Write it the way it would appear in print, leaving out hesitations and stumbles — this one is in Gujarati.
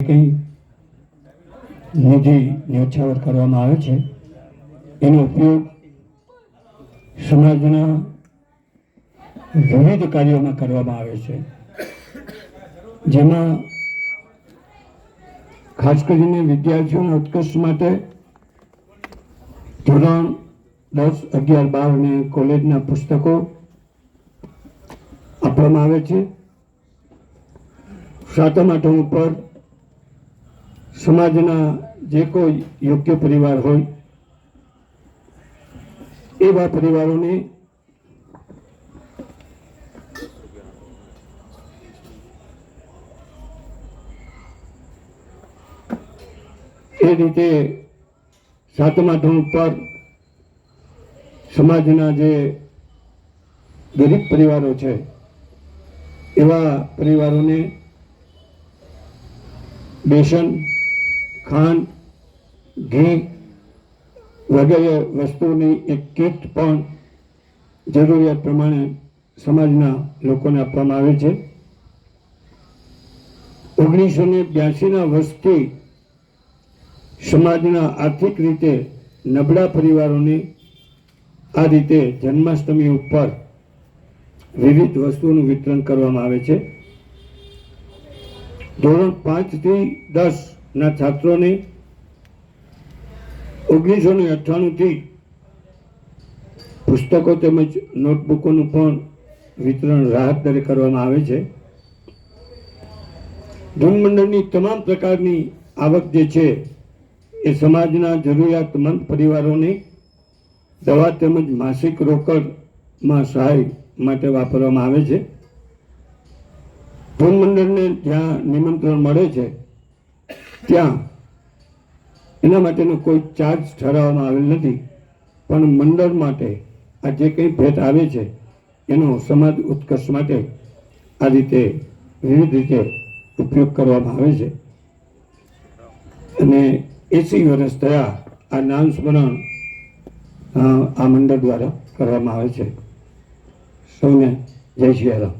કંઈ નિધિ ન્યોછાવર કરવામાં આવે છે એનો ઉપયોગ સમાજના વિવિધ કાર્યોમાં કરવામાં આવે છે, જેમાં ખાસ કરીને વિદ્યાર્થીઓના ઉત્કર્ષ માટે ધોરણ 10, 11, 12 અને કોલેજના પુસ્તકો આપવામાં આવે છે. 7મ 8મ ઉપર સમાજના જે કોઈ યોગ્ય પરિવાર હોય એવા પરિવારોને એ રીતે 7મ 8મ ઉપર સમાજના જે ગરીબ પરિવારો છે એવા પરિવારોને બેસન, ખાંડ, ઘી વગેરે વસ્તુની એક કીટ પણ જરૂરિયાત પ્રમાણે સમાજના લોકોને આપવામાં આવે છે. 1982ના વર્ષથી સમાજના આર્થિક રીતે નબળા પરિવારોને આ રીતે જન્માષ્ટમી ઉપર વિવિધ વસ્તુઓનું વિતરણ કરવામાં આવે છે. ધોરણ 5 થી 10ના છાત્રોને 1998થી પુસ્તકો તેમજ નોટબુકોનું પણ વિતરણ રાહત દરે કરવામાં આવે છે. ધૂન મંડળની તમામ પ્રકારની આવક જે છે એ સમાજના જરૂરિયાતમંદ પરિવારોને દવા તેમજ માસિક રોકડમાં સહાય માટે વાપરવામાં આવે છે. ધૂન મંડળને જ્યાં નિમંત્રણ મળે છે ત્યાં એના માટેનો કોઈ ચાર્જ ઠરાવવામાં આવેલ નથી, પણ મંડળ માટે આ જે કંઈ ભેટ આવે છે એનો સમાજ ઉત્કર્ષ માટે આ રીતે વિવિધ રીતે ઉપયોગ કરવામાં આવે છે. અને 80 વર્ષ થયા આ નામ સ્મરણ આ મંડળ દ્વારા કરવામાં આવે છે. સૌને જય શ્રી રામ.